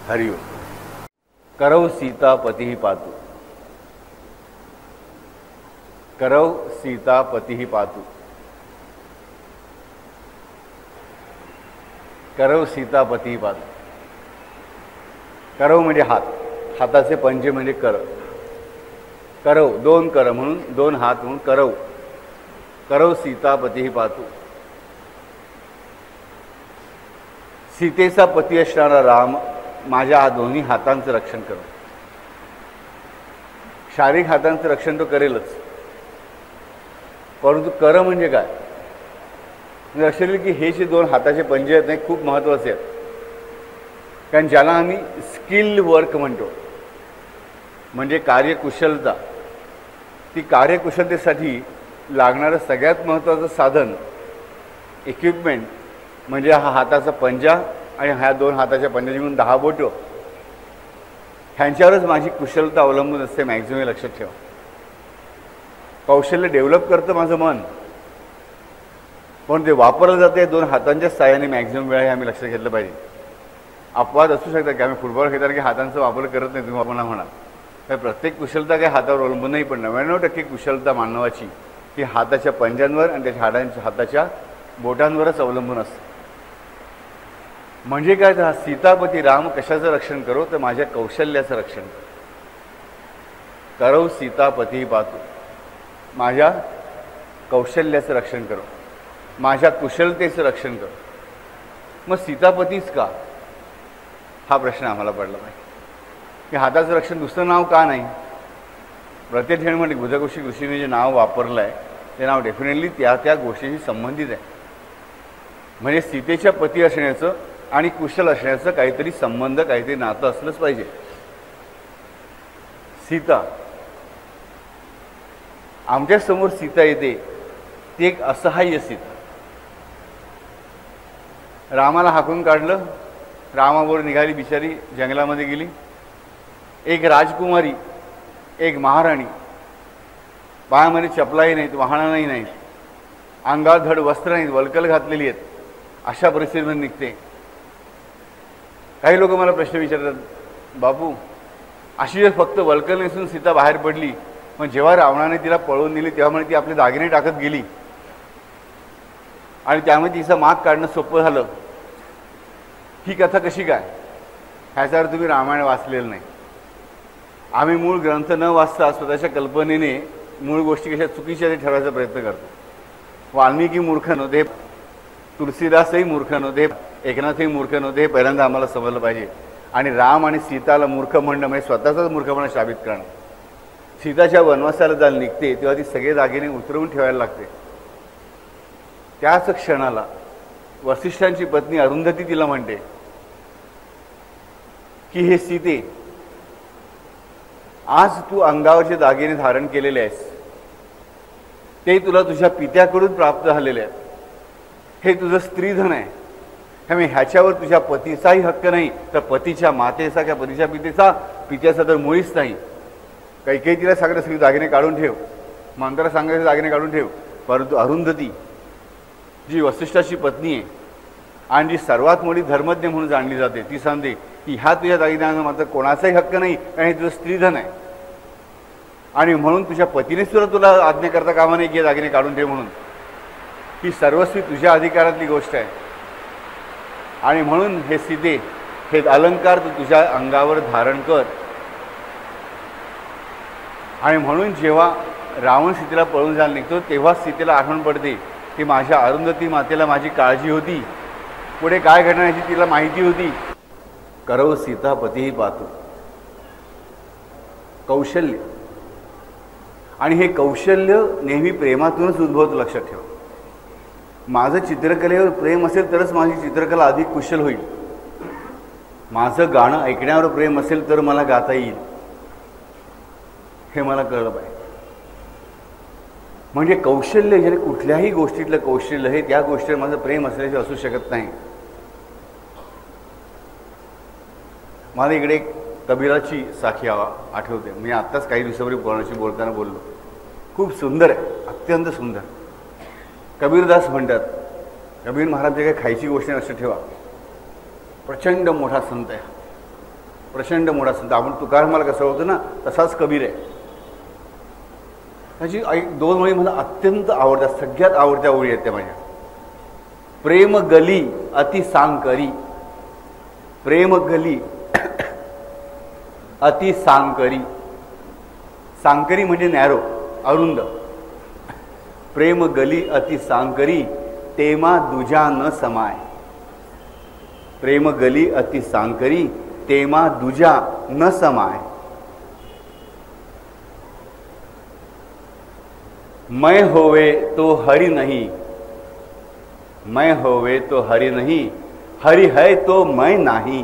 हरिओम. करौ सीतापती पातु. करौ सीतापती पातु. करौ सीतापती पातु. करौ म्हणजे हात, हाताचे पंजे म्हणजे कर. करौ दोन कर म्हणून दोन हात म्हणून करौ. करौ सीतापती पातु. सीतेचा पती असणारा राम माझ्या दोन्ही हातांचं रक्षण करो. शारीरिक हातांचं रक्षण तो करेलच, परंतु कर म्हणजे काय म्हणजे असेल की हे जे दोन हाताचे पंजे आहेत नाही खूप महत्त्वाचे आहेत. कारण ज्याला आम्ही स्किल वर्क म्हणतो म्हणजे कार्यकुशलता, ती कार्यकुशलतेसाठी लागणारं सगळ्यात महत्त्वाचं साधन इक्विपमेंट म्हणजे हा हाताचा पंजा आणि ह्या दोन हाताच्या पंजाची म्हणून 10 बोटं, ह्यांच्यावरच माझी कुशलता अवलंबून असते. मॅक्झिमम लक्षात ठेवा. कौशल्य डेव्हलप करतं माझं मन, पण ते वापरलं जाते दोन हातांच्या साहाय्याने मॅक्झिमम वेळा हे आम्ही लक्षात घेतलं पाहिजे. अपवाद असू शकतात की आम्ही फुटबॉल खेळताना की हातांचा वापर करत नाही, तुम्ही आपण म्हणाल. तर प्रत्येक कुशलता काही हातावर अवलंबून नाही, पण 99% कुशलता मानवाची ही हाताच्या पंजांवर आणि त्याच्या हाताच्या बोटांवरच अवलंबून असते. म्हणजे काय, तर सीतापती राम कशाचं रक्षण करो, तर माझ्या कौशल्याचं रक्षण करो. करौ सीतापती पातु. माझ्या कौशल्याचं रक्षण करो, माझ्या कुशलतेचं रक्षण करो. मग सीतापतीच का, हा प्रश्न आम्हाला पडला पाहिजे की हाताचं रक्षण दुसरं नाव का नाही. प्रत्येक ठिकाणी म्हणजे बुधकोशी ऋषीने जे नाव वापरलं आहे ते नाव डेफिनेटली त्या गोष्टीशी संबंधित आहे. म्हणजे सीतेच्या पती असण्याचं आणि कुशल असण्याचं काहीतरी संबंध, काहीतरी नातं असलंच पाहिजे. सीता, आमच्या समोर सीता येते ती एक असहाय्य सीता. रामाला हाकून काढलं, रामाबरोबर निघाली, बिचारी जंगलामध्ये गेली. एक राजकुमारी, एक महाराणी, पायामध्ये चपलाही नाहीत, वाहनाही नाहीत, अंगावर धड वस्त्र नाहीत, वल्कल घातलेली आहेत, अशा परिस्थितीमध्ये निघते. काही लोक मला प्रश्न विचारतात, बापू अशी जर फक्त वल्कल नेसून सीता बाहेर पडली, मग जेव्हा रावणाने तिला पळवून नेली तेव्हा म्हणे ती आपले दागिने टाकत गेली आणि त्यामुळे तिचा माग काढणं सोपं झालं, ही कथा कशी काय. ह्याच्यावर तुम्ही रामायण वाचलेलं नाही. आम्ही मूळ ग्रंथ न वाचता स्वतःच्या कल्पनेने मूळ गोष्टी कशा चुकीच्या ते ठरवायचा प्रयत्न करतो. वाल्मिकी मूर्ख नव्हते, तुलसीदासही मूर्ख नव्हते, एकनाथही मूर्ख नव्हते, हे पहिल्यांदा आम्हाला समजलं पाहिजे. आणि राम आणि सीताला मूर्ख म्हणणं म्हणजे स्वतःचाच मूर्खपणा साबित करणं. सीताच्या वनवासाला जायला निघते तेव्हा ती सगळे दागिने उतरवून ठेवायला लागते. त्याच क्षणाला वसिष्ठांची पत्नी अरुंधती तिला म्हणते की हे सीते, आज तू अंगावरचे दागिने धारण केलेले आहेस ते तुला तुझ्या पित्याकडून प्राप्त झालेले आहेत. हे तुझं स्त्रीधन आहे, त्यामुळे ह्याच्यावर तुझ्या पतीचाही हक्क नाही, तर पतीच्या मातेचा किंवा पतीच्या पित्याचा तर मुळीच नाही. काही तिला सांगत सगळे दागिने काढून ठेव, मंत्राला सांगायचे दागिने काढून ठेव. परंतु अरुंधती जी वसिष्ठाची पत्नी आहे आणि जी सर्वात मोठी धर्मज्ञ म्हणून जाणली जाते, ती सांगते की ह्या तुझ्या दागिन्यांना मात्र कोणाचाही हक्क नाही, कारण हे तुझं स्त्रीधन आहे. आणि म्हणून तुझ्या पतीने सुद्धा तुला आज्ञा करता कामा नाही की दागिने काढून ठेव म्हणून. ही सर्वस्वी तुझ्या अधिकारातली गोष्ट आहे. आणि म्हणून हे सीते, हे अलंकार तू तुझ्या अंगावर धारण कर. आणि म्हणून जेव्हा रावण सीतेला पळून जायला निघतो तेव्हा सीतेला आठवण पडते की माझ्या अरुंधती मातेला माझी काळजी होती, पुढे काय घडणार याची तिला माहिती होती. करौ सीतापती पातु. कौशल्य, आणि हे कौशल्य नेहमी प्रेमातूनच उद्भवतं, लक्षात ठेवा. माझं चित्रकलेवर प्रेम असेल तरच माझी चित्रकला अधिक कुशल होईल. माझं गाणं ऐकण्यावर प्रेम असेल तर मला गाता येईल, हे मला कळलं पाहिजे. म्हणजे कौशल्य, जे कुठल्याही गोष्टीतलं कौशल्य हे त्या गोष्टीवर माझं प्रेम असल्याचे असू शकत नाही. मला इकडे एक कबीराची साखी आठवते. मी आत्ताच काही दिवसापूर्वी कोणाशी बोलताना बोललो खूप सुंदर आहे, अत्यंत सुंदर. कबीरदास म्हणतात, कबीर महाराज जे काही खायची गोष्ट असं ठेवा, प्रचंड मोठा संत आहे, प्रचंड मोठा संत. आपण तुकारामाला कसं होतं ना, तसाच कबीर आहे. त्याची दोन ओळी मला अत्यंत आवडतात, सगळ्यात आवडत्या ओळी आहेत त्या माझ्या. प्रेम गली अति सांकरी, प्रेम गली अति सांकरी. सांकरी म्हणजे नॅरो, अरुंद. प्रेम गली अति सांकरी, तेमा दुजा न समाय. प्रेम गली अति सांकरी, तेमा दुजा न समाय. मैं होवे तो हरि नहीं, मैं होवे तो हरि नहीं, हरि है तो मैं नाही.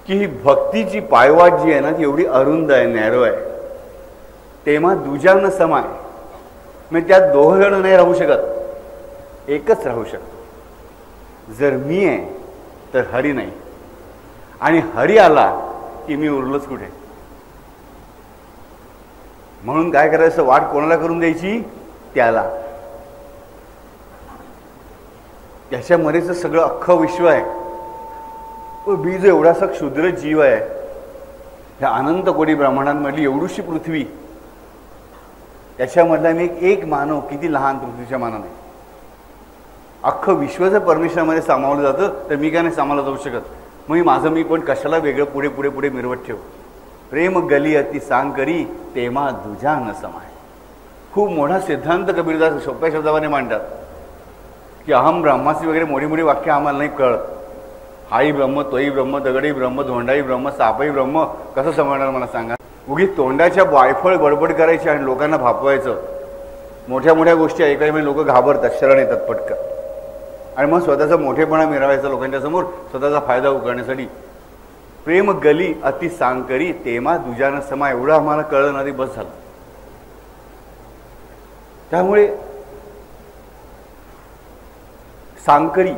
की ही भक्तीची पायवाट जी आहे ना, ती एवढी अरुंद आहे, नॅरो आहे. तेव्हा दुजा न समाय, म्हणजे त्यात दोघं जण नाही राहू शकत, एकच राहू शकतो. जर मी आहे तर हरी नाही, आणि हरी आला की मी उरलोच कुठे. म्हणून काय करायचं, वाट कोणाला करून द्यायची, त्याला. त्याच्यामध्येच सगळं अख्खं विश्व आहे. बीज एवढासा क्षुद्र जीव आहे, ह्या अनंत कोटी ब्रह्मांडांमधली एवढीशी पृथ्वी, त्याच्यामधला मी एक मानव, किती लहान पृथ्वीच्या मानाने. अख्खं विश्व जर परमेश्वरामध्ये सामावलं जातं तर मी काय नाही सामावलं जाऊ शकत. मग माझं मी पण कशाला वेगळं पुढे पुढे पुढे मिरवत ठेवू. प्रेम गली अति सांकरी, तेमा दुजा न समाय. खूप मोठा सिद्धांत कबीरदास सोप्या शब्दाने मांडतात की अहम ब्रह्मासी वगैरे मोठी मोठी वाक्य आम्हाला नाही कळत. हाई ब्रह्म, तोही ब्रह्म, दगडी ब्रह्म, धोंडाई ब्रह्म, सापही ब्रह्म, कसं समजणार मला सांगा. उगीच तोंडाच्या वायफळ बडबड करायची आणि लोकांना भापवायचं. मोठ्या मोठ्या गोष्टी ऐकायला म्हणजे लोक घाबरतात, शरण येतात पटकन, आणि मग स्वतःचा मोठेपणा मिरवायचा लोकांच्या समोर, स्वतःचा फायदा उकळण्यासाठी. प्रेम गली अति सांकरी, तेमा दुजान समा. एवढं आम्हाला कळलं ना, ते बस झालं. त्यामुळे सांकरी,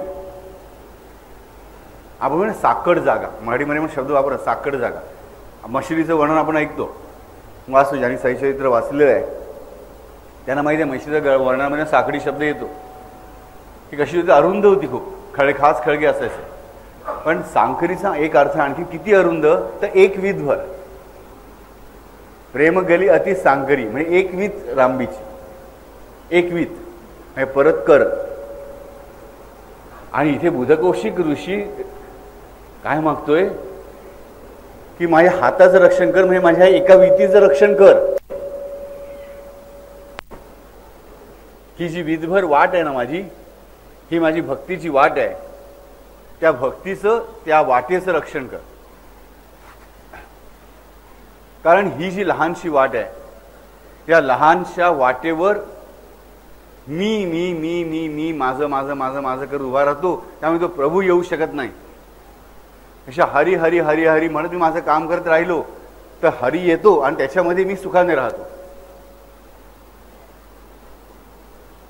आपण म्हणा साकड जागा, मराठीमध्ये पण शब्द वापरा, साकड जागा. मशिरीचं वर्णन आपण ऐकतो, वाचतो, ज्यांनी सैचरित्र वाचलेलं आहे त्यांना माहिती आहे. म्हशीच्या वर्णनामध्ये साकडी शब्द येतो. ती कशी होती, अरुंद होती, खूप खास खळगे असायचे. पण सांकरीचा एक अर्थ आणखी किती अरुंद, तर एक वीतभर. प्रेम गली अति सांकरी म्हणजे एक वीत लांबीची, एक वीत म्हणजे परत कर. आणि इथे बुधकौशिक ऋषी काय मागतोय की माझ्या हाताचं रक्षण कर, म्हणजे माझ्या एका वीतीचं रक्षण कर. ही जी वीतभर वाट आहे ना माझी, ही माझी भक्तीची वाट आहे. त्या भक्तीचं, त्या वाटेचं रक्षण कर. कारण ही जी लहानशी वाट आहे, या लहानशा वाटेवर मी मी मी मी मी माझं माझं माझं माझं कर उभा राहतो. त्यामुळे तो प्रभू येऊ शकत नाही. अशा हरी हरी हरी हरी म्हणत मी माझं काम करत राहिलो तर हरी येतो आणि त्याच्यामध्ये मी सुखाने राहतो.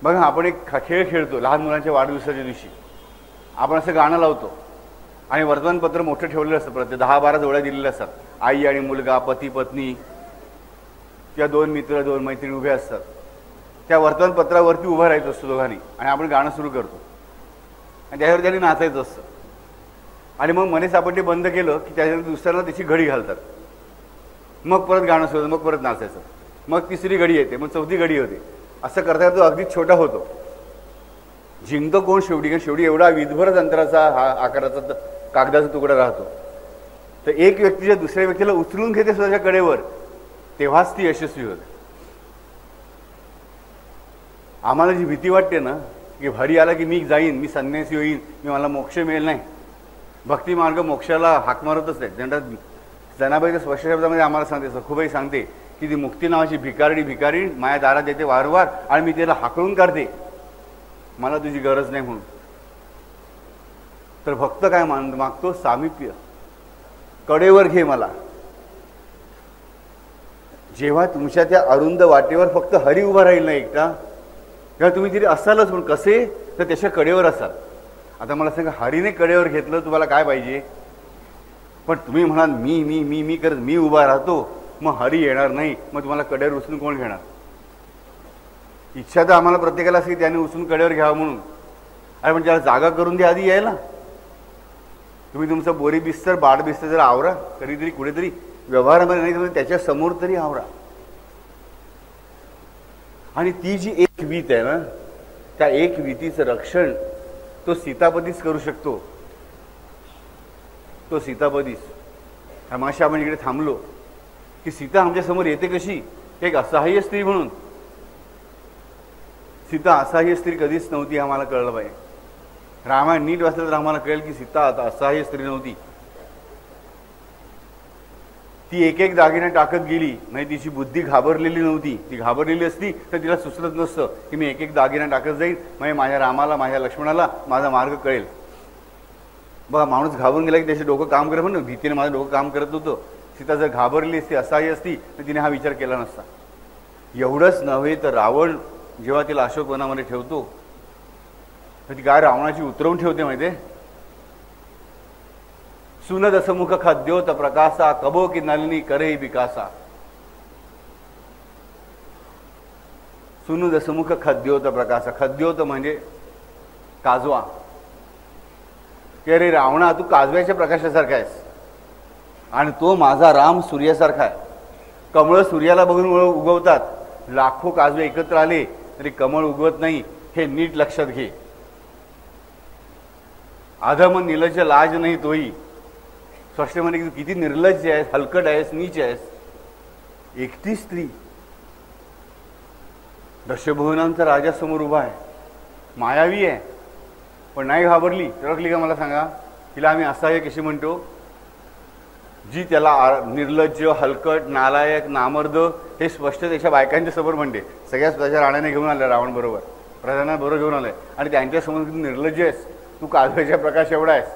बघा, आपण एक खेळ खेळतो लहान मुलांच्या वाढदिवसाच्या दिवशी. आपण असं गाणं लावतो आणि वर्तमानपत्र मोठं ठेवलेलं असतं, प्रत्येक 10-12 जोड्या दिलेल्या असतात. आई आणि मुलगा, पती पत्नी किंवा 2 मित्र 2 मैत्रिणी उभे असतात. त्या वर्तमानपत्रावरती उभं राहायचं असतं दोघांनी, आणि आपण गाणं सुरू करतो आणि त्याच्यावर त्यांनी नाचायचं असतं. आणि मग मनेच आपण ते बंद केलं की त्याच्यानंतर दुसऱ्याला त्याची घडी घालतात. मग परत गाणं सुरू, मग परत नाचायचं, मग तिसरी घडी येते, मग चौथी घडी होते. असं करता तो अगदी छोटा होतो. जिंकतो कोण शेवटी, कारण शेवटी एवढा वीजभरच अंतराचा हा आकाराचा कागदाचा तुकडा राहतो. तर एक व्यक्तीच्या दुसऱ्या व्यक्तीला उचलून घेते स्वतःच्या कडेवर, तेव्हाच ती यशस्वी होते. आम्हाला जी भीती वाटते ना की हरी आला की मी जाईन, मी संन्यासी होईन, मी मला मोक्ष मिळेल, नाही. भक्ती मार्ग मोक्षाला हाक मारतच नाही. जनाबाईच्या स्पष्ट शब्दामध्ये आम्हाला सांगते, खूपही सांगते की ती मुक्ती नावाची भिकारी माझ्या दारात येते वारंवार आणि मी त्याला हाकलून काढते, मला तुझी गरज नाही म्हणून. तर भक्त काय मागतो, सामिप्य, कडेवर घे मला. जेव्हा तुमच्या त्या अरुंद वाटेवर फक्त हरी उभा राहील ना एकटा, तेव्हा तुम्ही तरी असालच, पण कसे, तर त्याच्या कडेवर असाल. आता मला सांगा, हरीने कडेवर घेतलं, तुम्हाला काय पाहिजे. पण तुम्ही म्हणाल मी मी मी मी करत मी उभा राहतो, मग हरी येणार नाही, मग तुम्हाला कडेवर उचलून कोण घेणार? इच्छा तर आम्हाला प्रत्येकाला असते त्याने उचलून कडेवर घ्यावं म्हणून. अरे पण त्याला जागा करून द्या आधी यायला. तुम्ही तुमचं बोरी बिस्तर बाड बिस्तर जर आवरा, कधीतरी कुठेतरी व्यवहारामध्ये नाही तर त्याच्या समोर तरी आवरा. आणि ती जी एक वीत आहे ना, त्या एक वीतीचं रक्षण तो सीतापतीच करू शकतो. तो सीतापतीच. मगाशी आपण इकडे थांबलो की सीता आमच्या समोर येते कशी? एक असहाय्य स्त्री म्हणून. सीता असहाय्य स्त्री कधीच नव्हती, आम्हाला कळलं पाहिजे. रामायण नीट वाचलं तर आम्हाला कळेल की सीता आता असहाय्य स्त्री नव्हती. ती एक एक दागिने टाकत गेली, म्हणजे तिची बुद्धी घाबरलेली नव्हती. ती घाबरलेली असती तर तिला सुचलत नसतं की मी एक एक दागिना टाकत जाईल, म्हणजे माझ्या रामाला माझ्या लक्ष्मणाला माझा मार्ग कळेल. बघा, माणूस घाबरून गेला की त्याचे डोकं काम करत म्हणून भीतीने माझं डोकं काम करत होतं. सीता जर घाबरली असती, असहाय्य असती तर तिने हा विचार केला नसता. एवढंच नव्हे तर रावण जेव्हा तिला अशोकवनामध्ये ठेवतो तर ती काय रावणाची उतरवून ठेवते माहिती आहे? सुन दसमुख खद्योत प्रकाशा कबो की नलिनी करे विकासा. सुनु दसमुख खद्योत प्रकाशा. खद्योत म्हणजे काजवा. की अरे रावणा, तू काजव्याच्या प्रकाशासारखा आहेस आणि तो माझा राम सूर्यासारखा आहे. कमळ सूर्याला बघून उगवतात. लाखो काजवे एकत्र आले तरी कमळ उगवत नाही, हे नीट लक्षात घे. अधम निलज्ज लाज नाही तोही. स्पष्ट म्हणे की तू किती निर्लज्ज आहेस, हलकट आहेस, नीच आहेस. एकटी स्त्री दशभुवनांचा राजा समोर उभा आहे, मायावी आहे, पण नाही घाबरली, टळकली का? मला सांगा. तिला आम्ही असहाय्य कशी म्हणतो? जी त्याला निर्लज्ज, हलकट, नालायक, नामर्द हे स्पष्ट त्याच्या बायकांच्या समोर म्हणते. सगळ्या स्वतःच्या राण्याने घेऊन आल्या रावण बरोबर, प्रधानाबरोबर घेऊन आलाय आणि त्यांच्यासमोर तू निर्लज्ज आहेस, तू काजव्याच्या प्रकाश एवढा आहेस,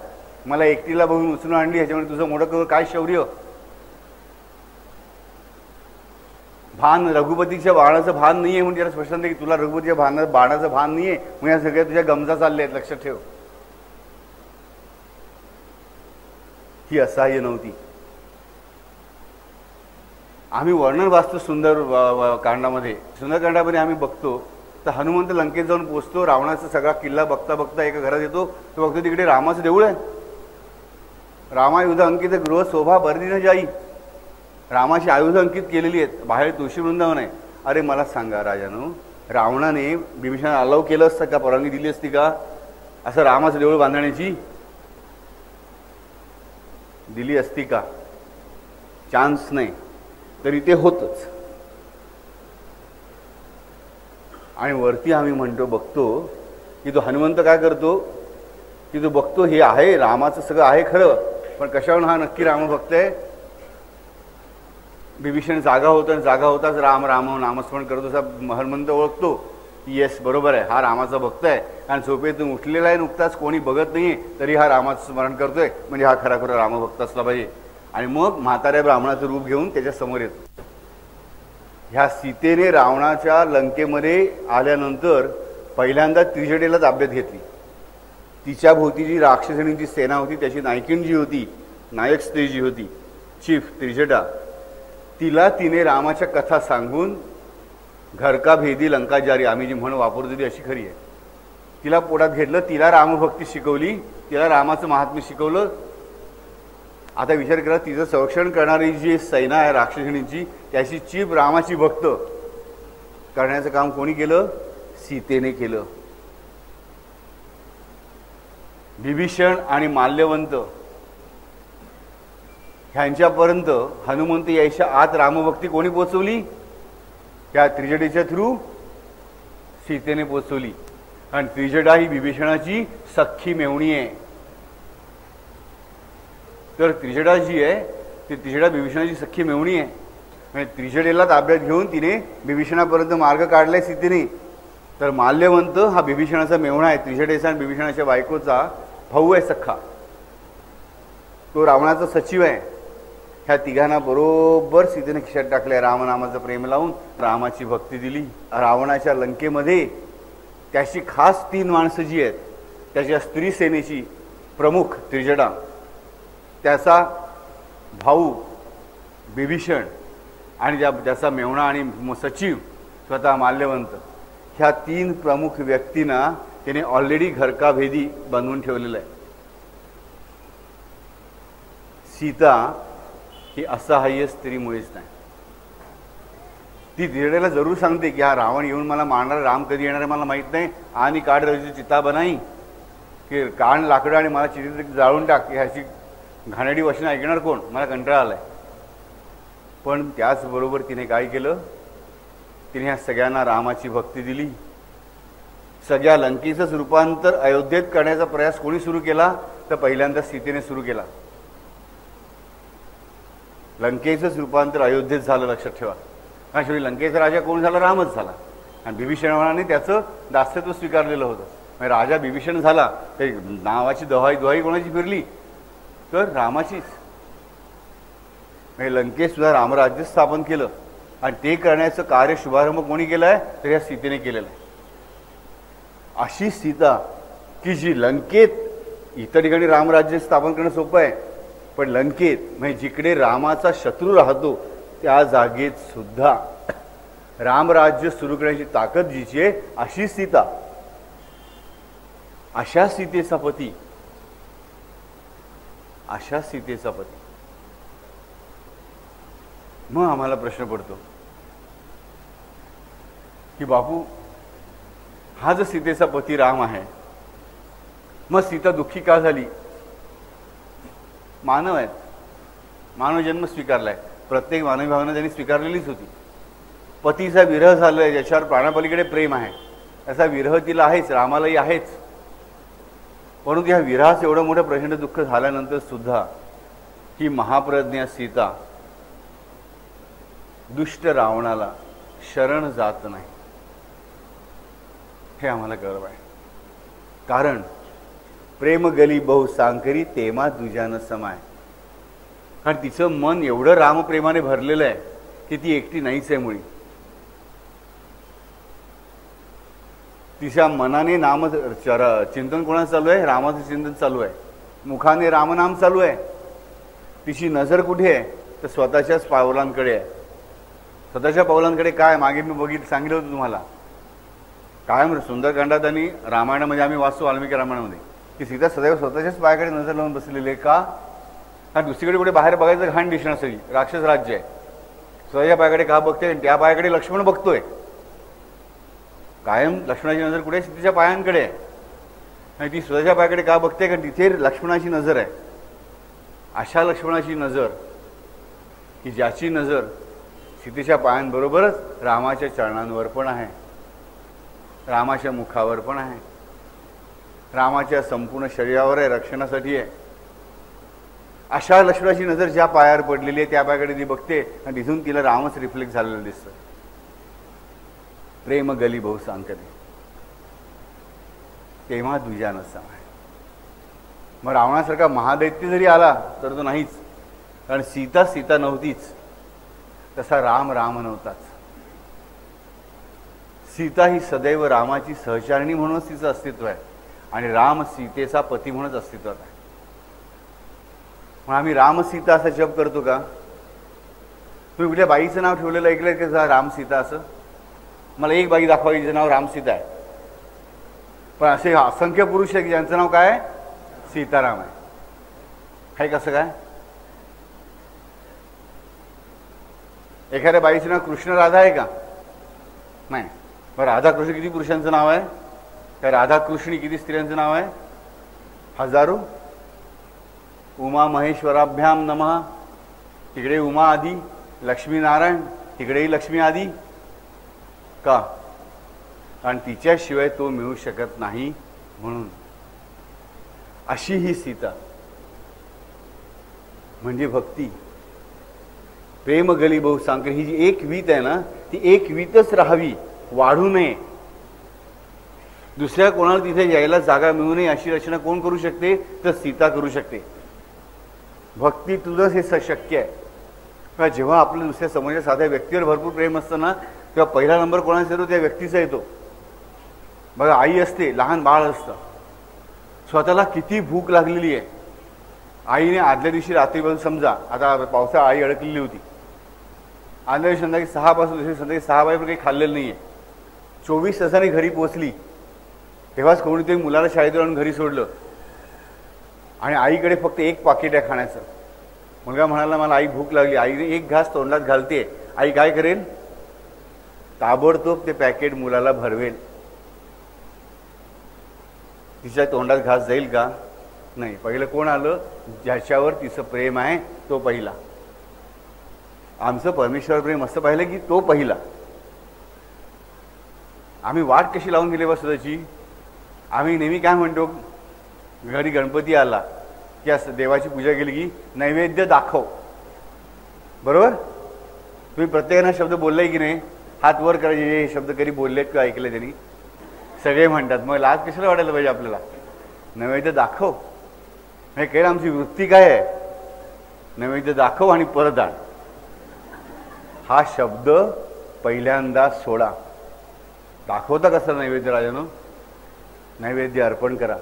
मला एकटीला बघून उचलून आणली, ह्याच्यामुळे तुझं मोठं काय शौर्य? भान रघुपतीच्या बाणाचं भान नाहीये म्हणून त्याला स्पष्ट की तुला रघुपतीच्या बाणाचं भान नाहीये, मग या सगळ्या तुझ्या गमजा चालल्या आहेत, लक्षात ठेव. ही असहाय्य नव्हती. आम्ही वर्णन वाचतो सुंदरकांडामध्ये. सुंदरकांडामध्ये आम्ही बघतो तर हनुमंत लंकेत जाऊन पोचतो. रावणाचा सगळा किल्ला बघता बघता एका घरात येतो. तो बघतो तिकडे रामाचं देऊळ आहे. रामायुध अंकित गृह शोभा बरदी न जाई. रामाची आयुध अंकित केलेली आहेत. बाहेर तुळशी वृंदावन आहे. अरे मला सांगा राजानो, रावणाने बिभीषणाला अलाव केलं असतं का? परवानगी दिली असती का असं रामाचं देऊळ बांधण्याची? दिली असती का? चान्स नाही. तरी ते होतच. आणि वरती आम्ही म्हणतो बघतो की तो हनुमंत काय करतो की तो बघतो हे आहे रामाचं सगळं आहे खरं, पण कशावरून हा नक्की रामभक्त आहे? बिभीषण जागा होताच राम राम नामस्मरण करतो. असा हनुमंत ओळखतो की येस बरोबर आहे, हा रामाचा भक्त आहे. आणि झोपेतून उठलेला आहे नुकताच, कोणी बघत नाहीये तरी हा रामाचं स्मरण करतोय, म्हणजे हा खरा रामभक्त असला पाहिजे. आणि मग म्हाताऱ्या ब्राह्मणाचं रूप घेऊन त्याच्या समोर येतो. ह्या सीतेने रावणाच्या लंकेमध्ये आल्यानंतर पहिल्यांदा त्रिजटेला ताब्यात घेतली. तिच्या भोवती जी राक्षसणींची सेना होती त्याची नायकिन जी होती, नायक स्त्री जी होती, चीफ त्रिजटा, तिला तिने रामाच्या कथा सांगून घर का भेदी लंका जारी, आम्ही जी म्हण वापरतो ती अशी खरी आहे, तिला पोटात घेतलं. तिला रामभक्ती शिकवली, तिला रामाचं महात्म्य शिकवलं. आता विचार करा, तिचं संरक्षण करणारी जी सेना आहे राक्षसणींची, त्याची चीफ रामाची भक्त करण्याचं काम कोणी केलं? सीतेने केलं. विभीषण आणि माल्यवंत ह्यांच्यापर्यंत हनुमंत यायच्या आत रामभक्ती कोणी पोचवली? त्या त्रिजटेच्या थ्रू सीतेने पोचवली. आणि त्रिजटा ही विभीषणाची सख्खी मेवणी आहे. तर त्रिजटा जी आहे ती त्रिजटा विभीषणाची सख्खी मेवणी आहे. म्हणजे त्रिजटेला ताब्यात घेऊन तिने विभीषणापर्यंत मार्ग काढलाय सीतेने. तर माल्यवंत हा विभीषणाचा मेवणा आहे, त्रिजटेचा आणि विभीषणाच्या बायकोचा भाऊ आहे सख्खा. तो रावणाचा सचिव आहे. ह्या तिघांना बरोबर सीतेने खिशात टाकले. रामनामाचं प्रेम लावून रामाची भक्ती दिली. रावणाच्या लंकेमध्ये त्याची खास 3 माणसं जी आहेत, त्याच्या स्त्री सेनेची प्रमुख त्रिजटा, त्याचा भाऊ विभीषण आणि ज्याचा मेहुणा आणि सचिव स्वतः माल्यवंत, ह्या 3 प्रमुख व्यक्तींना त्याने ऑलरेडी घरकाभेदी बनवून ठेवलेलं आहे. सीता ही असहाय्य स्त्री मुळीच नाही. ती धीरडेला जरूर सांगते की हा रावण येऊन मला मारणार, राम कधी येणार आहे मला माहीत नाही, आणि काढ रची चिता बनाई, की कान लाकडं आणि मला चिता जाळून टाक, ह्याची घाणेरडी वचनं ऐकणार कोण, मला कंटाळा आलाय. पण त्याचबरोबर तिने काय केलं, तिने ह्या सगळ्यांना रामाची भक्ती दिली. सगळ्या लंकेचंच रूपांतर अयोध्येत करण्याचा प्रयास कोणी सुरू केला, तर पहिल्यांदा सीतेने सुरू केला. लंकेचंच रूपांतर अयोध्येत झालं, लक्षात ठेवा. कारण शेवटी लंकेचा राजा कोण झाला, रामच झाला. आणि बिभीषणाने त्याचं दास्यत्व स्वीकारलेलं होतं. म्हणजे राजा बिभीषण झाला ते नावाची दुहाई कोणाची फिरली, तर रामाचीच. म्हणजे लंकेत सुद्धा रामराज्य स्थापन केलं, आणि ते करण्याचं कार्य शुभारंभ कोणी केलं आहे, तर या सीतेने केलेलं आहे. अशी सीता की जी लंकेत, इतर ठिकाणी रामराज्य स्थापन करणं सोपं आहे, पण लंकेत म्हणजे जिकडे रामाचा शत्रू राहतो त्या जागेत सुद्धा रामराज्य सुरू करण्याची ताकद जिची आहे, अशी सीता, अशा सीतेचा पती, अशा सीतेचा पती. मग आम्हाला प्रश्न पडतो की बापू, हा जर सीतेचा पती राम आहे, मग सीता दुःखी का झाली? मानव आहेत, मानव जन्म स्वीकारलाय, प्रत्येक मानवी भावना त्यांनी स्वीकारलेलीच होती. पतीचा विरह झालाय, ज्याच्यावर प्राणापलीकडे प्रेम आहे, त्याचा विरह तिला आहेच, रामालाही आहेच. परंतु ह्या विरहाचं एवढं मोठं प्रचंड दुःख झाल्यानंतर सुद्धा ही महाप्रज्ञा सीता दुष्ट रावणाला शरण जात नाही, हे आम्हाला गर्व आहे. कारण प्रेम गली बहु सांकरी तेमा दुजान समाय. कारण तिचं मन एवढं रामप्रेमाने भरलेलं आहे की ती एकटी नाहीच आहे मुळी. तिच्या मनाने नाम चिंतन कोणाचं चालू आहे, रामाचं चिंतन चालू आहे, मुखाने रामनाम चालू आहे. तिची नजर कुठे आहे, तर स्वतःच्याच पावलांकडे आहे. स्वतःच्या पावलांकडे काय, मागे मी सांगितलं होतं तुम्हाला, काय सुंदरकांडात आणि रामायणामध्ये आम्ही वाचतो, वाल्मिकी रामायणामध्ये, की सीता सदैव स्वतःच्याच पायाकडे नजर लावून बसलेली आहे. का? कारण दुसरीकडे कुठे बाहेर बघायचं घाण दिसणार, सगळी राक्षस राज्य आहे. स्वतःच्या पायाकडे का बघते, त्या पायाकडे लक्ष्मण बघतोय. कायम लक्ष्मणाची नजर कुठे, सीतेच्या पायांकडे आहे. आणि ती स्वतःच्या पायाकडे का बघते, कारण तिथे लक्ष्मणाची नजर आहे. अशा लक्ष्मणाची नजर की ज्याची नजर सीतेच्या पायांबरोबरच रामाच्या चरणांवर पण आहे, रामाच्या मुखावर पण आहे, रामाच्या संपूर्ण शरीरावर आहे, रक्षणासाठी आहे. अशा लक्ष्मणाची नजर ज्या पायावर पडलेली आहे त्या पायाकडे ती बघते, आणि तिथून तिला रामच रिफ्लेक्ट झालेलं दिसतं. प्रेम गली बहु सांकरी तेव्हा दुजान समाय. मग रावणासारखा महादैत्य जरी आला तर तो नाहीच, कारण सीता सीता नव्हतीच, तसा राम राम नव्हताच. सीता ही सदैव रामाची सहचारिणी म्हणूनच तिचं अस्तित्व आहे, आणि राम सीतेचा पती म्हणूनच अस्तित्वात आहे. मग आम्ही राम सीता असा जप करतो का? तुम्ही कुठल्या बाईचं नाव ठेवलेलं ऐकलंय की राम सीता असं? मला एक बाई दाखवा जिचं नाव राम सीता आहे. पण असे असंख्य पुरुष आहेत की ज्यांचं नाव काय आहे, सीताराम आहे. हे कसं काय? एखाद्या बाईचं नाव कृष्ण राधा आहे का? नाही. मग राधाकृष्ण किती पुरुषांचं नाव आहे? त्या राधाकृष्णी किती स्त्रियांचं नाव आहे? हजारो. उमा महेश्वराभ्याम नमः, तिकडे उमा आधी, लक्ष्मीनारायण तिकडेही लक्ष्मी आधी. का? कारण तिच्याशिवाय तो मिळू शकत नाही म्हणून. अशी ही सीता म्हणजे भक्ती. प्रेम गली बहु सांकरी, ही जी एक वीत आहे ना, ती एक वीतच राहावी, वाढू नये. दुसऱ्या कोणाला तिथे यायला जागा मिळू नये अशी रचना कोण करू शकते, तर सीता करू शकते. भक्ती तुझंच हे शक्य आहे. जेव्हा आपल्या दुसऱ्या समोरच्या साध्या व्यक्तीवर भरपूर प्रेम असतं ना, तेव्हा पहिला नंबर कोणाचा येतो, त्या व्यक्तीचा येतो. बघा, आई असते, लहान बाळ असतं, स्वतःला किती भूक लागलेली आहे, आईने आदल्या दिवशी रात्रीपासून, समजा आता पावसाळा आई अडकलेली होती, आदल्या दिवशी संध्याकाळी 6 पासून दुसरी संध्याकाळी 6 वाजेपर्यंत काही खाल्लेलं नाही आहे. 24 तासांनी घरी पोहोचली तेव्हाच कोणीतरी मुलाला शाळेतून आणून घरी सोडलं आणि आईकडे फक्त एक पाकिट आहे खाण्याचं. मुलगा म्हणाला मला आई भूक लागली. आईने एक घास तोंडात घालते. आई काय करेल? ताबडतोब ते पॅकेट मुलाला भरवेल. तिच्या तोंडात घास जाईल का? नाही. पहिलं कोण आलं? ज्याच्यावर तिचं प्रेम आहे तो पहिला. आमचं परमेश्वर प्रेम असं पाहिलं की तो पहिला. आम्ही वाट कशी लावून गेली स्वतःची? आम्ही नेहमी काय म्हणतो, घरी गणपती आला की असं देवाची पूजा केली की नैवेद्य दाखव. बरोबर? तुम्ही प्रत्येकानं शब्द बोललाय की नाही? हात वर करायचे हे शब्द कधी बोललेत किंवा ऐकले त्यांनी? सगळे म्हणतात. मग लाज कशाला वाटायला पाहिजे आपल्याला? नैवेद्य दाखव. हे काही आमची वृत्ती काय आहे? नैवेद्य दाखव आणि परत आण. हा शब्द पहिल्यांदा सोडा. दाखवता कसं नैवेद्य राजानो? नैवेद्य अर्पण करा.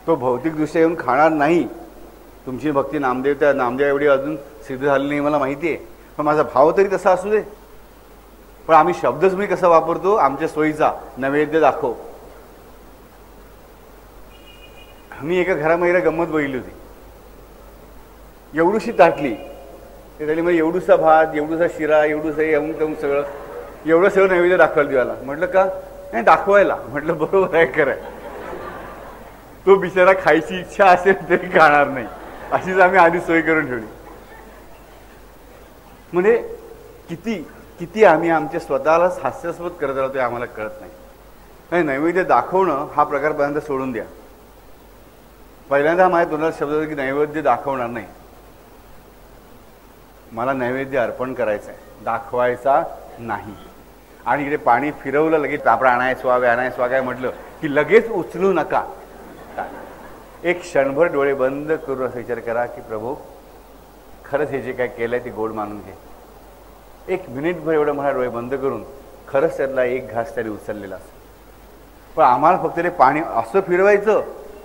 तो भौतिकदृष्ट्या येऊन खाणार नाही. तुमची भक्ती नामदेव एवढी अजून सिद्ध झाली नाही मला माहिती आहे, पण माझा भाव तरी तसा असू दे. पण आम्ही शब्दच मी कसा वापरतो? आमच्या सोयीचा. नैवेद्य दाखव. आम्ही एका घरामध्ये गंमत बघितली होती. एवढूशी ताटली, ते झाली मग एवढूसा भात, एवढूसा शिरा, एवढूसा अमुक सगळं, एवढं सगळं नैवेद्य दाखवायला देवाला. म्हटलं का? नाही, दाखवायला. म्हटलं बरोबर आहे, खरं आहे. तो बिचारा खायची इच्छा असेल तरी खाणार नाही, अशीच आम्ही आधी सोय करून ठेवली. म्हणजे किती किती आम्ही आमच्या स्वतःलाच हास्यास्पद करत राहतो आम्हाला कळत नाही. नैवेद्य दाखवणं हा प्रकार पहिल्यांदा सोडून द्या. पहिल्यांदा माझ्या तोंडात शब्द होता की नैवेद्य दाखवणार नाही. मला नैवेद्य अर्पण करायचं आहे, दाखवायचा नाही. आणि इकडे पाणी फिरवलं, लगेच आपण आणायचो काय म्हटलं की लगेच उचलू नका. एक क्षणभर डोळे बंद करून असा विचार करा की प्रभू खरंच हे जे काय केलंय ते गोड मानून घे. एक मिनिटभर एवढं म्हणा डोळे बंद करून, खरंच त्यातला एक घास त्याने उचललेला असतो. पण आम्हाला फक्त ते पाणी असं फिरवायचं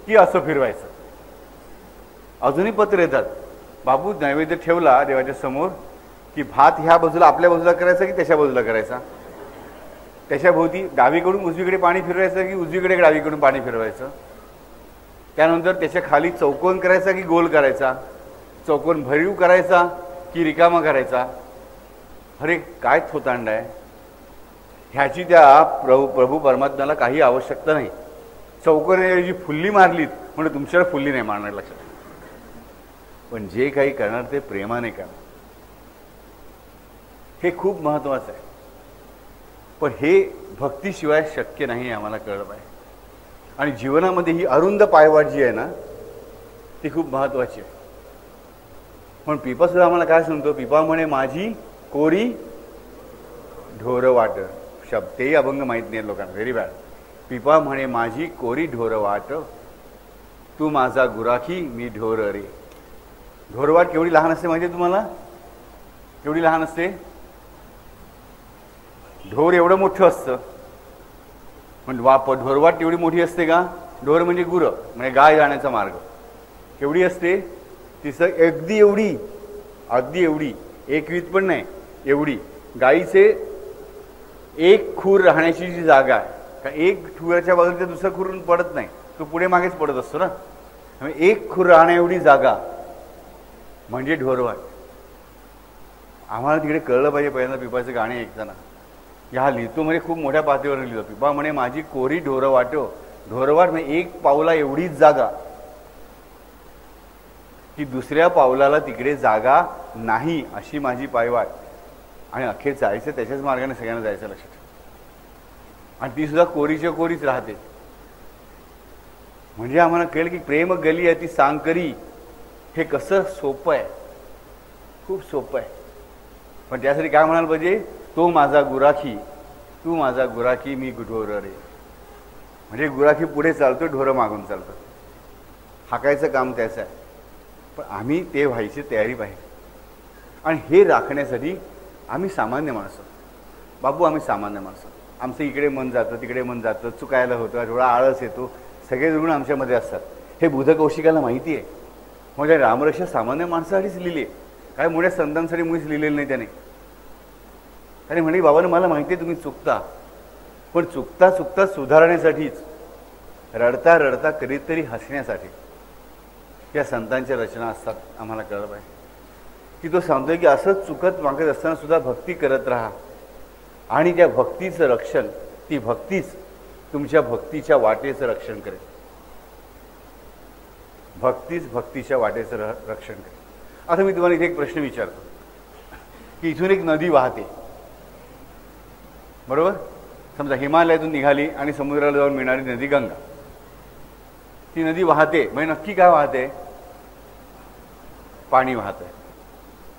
की असं फिरवायचं. अजूनही पत्र येतात, बाबू नैवेद्य ठेवला देवाच्या समोर की भात ह्या बाजूला आपल्या बाजूला करायचा की त्याच्या बाजूला करायचा? त्याच्या भोवती डावीकडून उजवीकडे पाणी फिरवायचं की उजवीकडे डावीकडून पाणी फिरवायचं? त्यानंतर त्याच्या खाली चौकोन करायचा की गोल करायचा? चौकोन भरीव करायचा की रिकामा करायचा? अरे काय थोतांड आहे ह्याची. त्या प्रभू परमात्म्याला काही आवश्यकता नाही. चौकोनाऐवजी फुल्ली मारलीत म्हणजे तुमच्यावर फुल्ली नाही मारणार, लक्षात. पण जे काही करणार ते प्रेमाने करणार, हे खूप महत्वाचं आहे. पण हे भक्तीशिवाय शक्य नाही, आम्हाला कळलं पाहिजे. आणि जीवनामध्ये ही अरुंद पायवाट जी आहे ना, ती खूप महत्वाची आहे. पण पिपा सुद्धा आम्हाला काय सांगतो? पिपा म्हणे माझी कोरी ढोर वाट. शब्द तेही अभंग माहीत नाही लोकांना, व्हेरी बॅड. पिपा म्हणे माझी कोरी ढोर वाट, तू माझा गुराखी मी ढोर रे. ढोरवाट केवढी लहान असते माहिती आहे तुम्हाला? केवढी लहान असते? ढोर एवढं मोठं असतं, पण ढोरवाट एवढी मोठी असते का? ढोर म्हणजे गुरं, म्हणजे गाय जाण्याचा मार्ग. केवढी असते? तिचं अगदी एवढी, एक वीत पण नाही, एवढी. गाईचे एक खूर राहण्याची जी जागा आहे, का एक खुराच्या बाजूला दुसरं खूर पडत नाही, तो पुढे मागेच पडत असतो ना. एक खूर राहण्या एवढी जागा म्हणजे ढोरवाट. आम्हाला तिकडे कळलं पाहिजे. पहिल्यांदा पिपाचे गाणे ऐकताना ह्या लिहितो म्हणजे खूप मोठ्या पातळीवर लिहितो. पिपा म्हणे माझी कोरी ढोर वाटो. ढोरवाट म्हणजे एक पावला एवढीच जागा की दुसऱ्या पावलाला तिकडे जागा नाही, अशी माझी पायवाट. आणि अखेर जायचं त्याच्याच मार्गाने सगळ्यांना जायचं, लक्षात. आणि ती सुद्धा कोरीच्या कोरीच राहते. म्हणजे आम्हाला कळेल की प्रेम गली आहे ती सांगकरी. हे कसं सोपं आहे, खूप सोपं आहे. पण त्यासाठी काय म्हणायला पाहिजे? तो माझा गुराखी, तू माझा गुराखी मी ढोर रे. म्हणजे गुराखी पुढे चालतो, ढोरं मागून चालतं. हाकायचं काम त्याचं आहे. पण आम्ही ते व्हायची तयारी पाहिजे. आणि हे राखण्यासाठी आम्ही सामान्य माणसं, बाबू आम्ही सामान्य माणसं. आमचं इकडे मन जातं, तिकडे मन जातं, चुकायला होतं, थोडा आळस येतो, सगळे ऋण आमच्यामध्ये असतात. हे बुधकौशिकाला माहिती आहे. म्हणजे रामरक्षा सामान्य माणसासाठीच लिहिली. काय मोठ्या संतांसाठी मुळीच लिहिलेलं नाही त्याने. आणि म्हणे बाबांना मला माहिती आहे तुम्ही चुकता, पण चुकता चुकता सुधारण्यासाठीच, रडता रडता कधीतरी हसण्यासाठी या संतांच्या रचना असतात. आम्हाला कळलं पाहिजे की तो सांगतोय की असंच चुकत मागत असताना सुद्धा भक्ती करत राहा आणि त्या भक्तीचं रक्षण, ती भक्तीच तुमच्या भक्तीच्या वाटेचं रक्षण करेल. भक्तीच भक्तीच्या वाटेचं रक्षण करेल. आता मी तुम्हाला इथे एक प्रश्न विचारतो की इथून एक नदी वाहते, बरोबर? समजा हिमालयातून निघाली आणि समुद्राला जाऊन मिळणारी नदी गंगा. ती नदी वाहते म्हणजे नक्की काय वाहते? पाणी वाहत आहे,